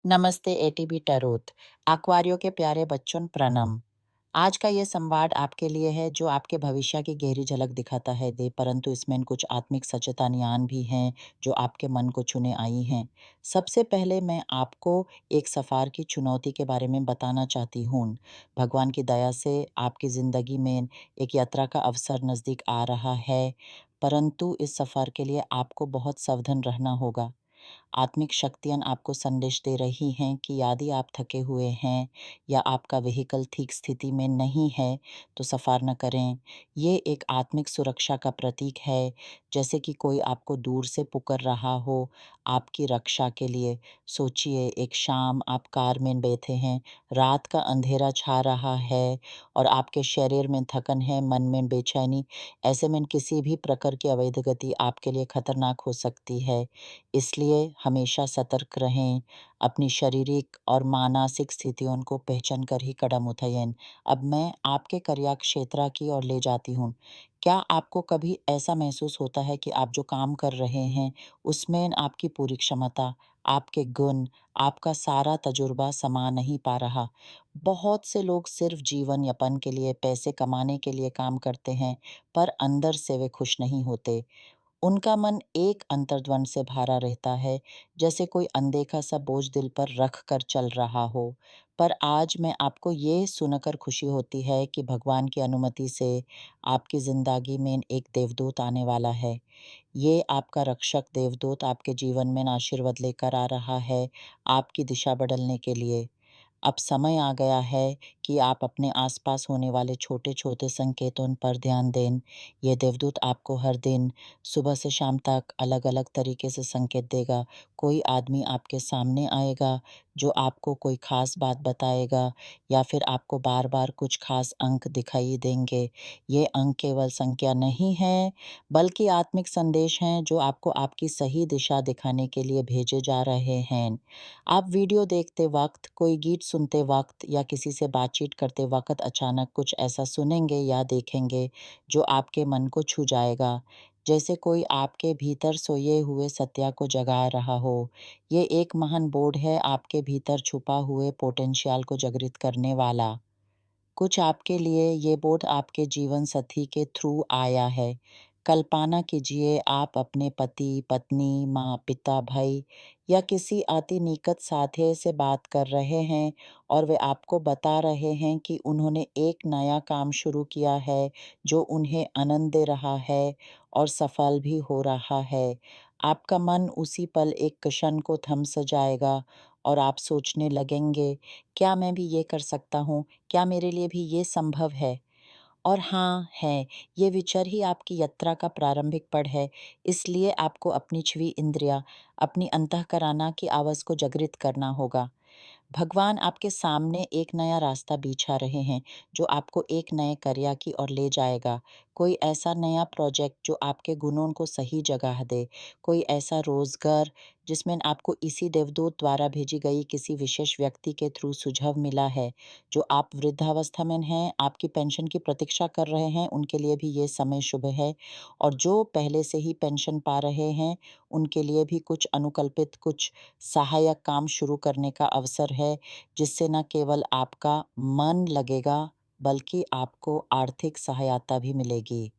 नमस्ते ATB tarot. एक्वारियो के प्यारे बच्चों प्रणाम। आज का ये संवाद आपके लिए है जो आपके भविष्य की गहरी झलक दिखाता है दे परंतु इसमें कुछ आत्मिक सचेतनियान भी हैं जो आपके मन को छूने आई हैं। सबसे पहले मैं आपको एक सफ़र की चुनौती के बारे में बताना चाहती हूँ। भगवान की दया से आपकी ज़िंदगी में एक यात्रा का अवसर नज़दीक आ रहा है, परंतु इस सफ़र के लिए आपको बहुत सावधान रहना होगा। आत्मिक शक्तियाँ आपको संदेश दे रही हैं कि यदि आप थके हुए हैं या आपका व्हीकल ठीक स्थिति में नहीं है, तो सफ़र न करें। ये एक आत्मिक सुरक्षा का प्रतीक है, जैसे कि कोई आपको दूर से पुकार रहा हो, आपकी रक्षा के लिए। सोचिए, एक शाम आप कार में बैठे हैं, रात का अंधेरा छा रहा है और आपके शरीर में थकन है, मन में बेचैनी। ऐसे में किसी भी प्रकार की अवैध गति आपके लिए खतरनाक हो सकती है। इसलिए हमेशा सतर्क रहें, अपनी शारीरिक और मानसिक स्थितियों को पहचान कर ही कदम उठाएँ। अब मैं आपके कार्य क्षेत्र की ओर ले जाती हूँ। क्या आपको कभी ऐसा महसूस होता है कि आप जो काम कर रहे हैं, उसमें आपकी पूरी क्षमता, आपके गुण, आपका सारा तजुर्बा समा नहीं पा रहा? बहुत से लोग सिर्फ जीवन यापन के लिए, पैसे कमाने के लिए काम करते हैं, पर अंदर से वे खुश नहीं होते। उनका मन एक अंतर्द्वंद से भरा रहता है, जैसे कोई अनदेखा सा बोझ दिल पर रख कर चल रहा हो। पर आज मैं आपको ये सुनकर खुशी होती है कि भगवान की अनुमति से आपकी ज़िंदगी में एक देवदूत आने वाला है। ये आपका रक्षक देवदूत आपके जीवन में आशीर्वाद लेकर आ रहा है, आपकी दिशा बदलने के लिए। अब समय आ गया है कि आप अपने आसपास होने वाले छोटे-छोटे संकेतों पर ध्यान दें। ये देवदूत आपको हर दिन सुबह से शाम तक अलग-अलग तरीके से संकेत देगा। कोई आदमी आपके सामने आएगा जो आपको कोई ख़ास बात बताएगा या फिर आपको बार-बार कुछ ख़ास अंक दिखाई देंगे। ये अंक केवल संख्या नहीं है, बल्कि आत्मिक संदेश हैं जो आपको आपकी सही दिशा दिखाने के लिए भेजे जा रहे हैं। आप वीडियो देखते वक्त, कोई गीत सुनते वक्त या किसी से बातचीत करते वक्त अचानक कुछ ऐसा सुनेंगे या देखेंगे जो आपके मन को छू जाएगा, जैसे कोई आपके भीतर सोए हुए सत्या को जगा रहा हो। ये एक महान बोर्ड है आपके भीतर छुपा हुए पोटेंशियल को जागृत करने वाला। कुछ आपके लिए ये बोध आपके जीवन साथी के थ्रू आया है। कल्पना कीजिए आप अपने पति, पत्नी, माँ, पिता, भाई या किसी अति निकट साथी से बात कर रहे हैं और वे आपको बता रहे हैं कि उन्होंने एक नया काम शुरू किया है जो उन्हें आनंद दे रहा है और सफल भी हो रहा है। आपका मन उसी पल एक क्षण को थम सा जाएगा और आप सोचने लगेंगे, क्या मैं भी ये कर सकता हूँ? क्या मेरे लिए भी ये संभव है? और हाँ, है, ये विचार ही आपकी यात्रा का प्रारंभिक पड़ है, इसलिए आपको अपनी छवि इंद्रिया, अपनी अंतःकरणा की आवाज़ को जागृत करना होगा। भगवान आपके सामने एक नया रास्ता बिछा रहे हैं, जो आपको एक नए कार्य की ओर ले जाएगा। कोई ऐसा नया प्रोजेक्ट जो आपके गुणों को सही जगह दे, कोई ऐसा रोज़गार जिसमें आपको इसी देवदूत द्वारा भेजी गई किसी विशेष व्यक्ति के थ्रू सुझाव मिला है। जो आप वृद्धावस्था में हैं, आपकी पेंशन की प्रतीक्षा कर रहे हैं, उनके लिए भी ये समय शुभ है और जो पहले से ही पेंशन पा रहे हैं, उनके लिए भी कुछ अनुकल्पित, कुछ सहायक काम शुरू करने का अवसर है, जिससे न केवल आपका मन लगेगा, बल्कि आपको आर्थिक सहायता भी मिलेगी।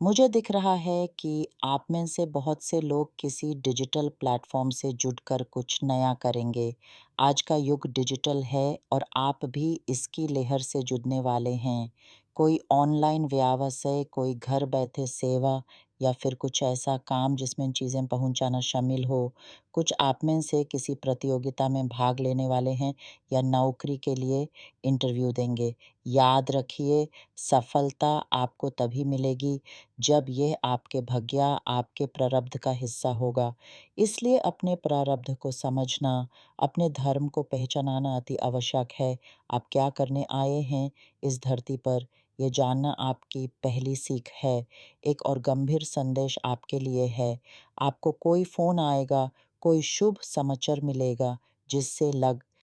मुझे दिख रहा है कि आप में से बहुत से लोग किसी डिजिटल प्लेटफ़ॉर्म से जुड़कर कुछ नया करेंगे। आज का युग डिजिटल है और आप भी इसकी लहर से जुड़ने वाले हैं। कोई ऑनलाइन व्यवसाय, कोई घर बैठे सेवा या फिर कुछ ऐसा काम जिसमें चीज़ें पहुँचाना शामिल हो। कुछ आप में से किसी प्रतियोगिता में भाग लेने वाले हैं या नौकरी के लिए इंटरव्यू देंगे। याद रखिए, सफलता आपको तभी मिलेगी जब यह आपके भाग्य, आपके प्रारब्ध का हिस्सा होगा। इसलिए अपने प्रारब्ध को समझना, अपने धर्म को पहचानना अति आवश्यक है। आप क्या करने आए हैं इस धरती पर, ये जानना आपकी पहली सीख है। एक और गंभीर संदेश आपके लिए है। आपको कोई फ़ोन आएगा, कोई शुभ समाचार मिलेगा, जिससे लग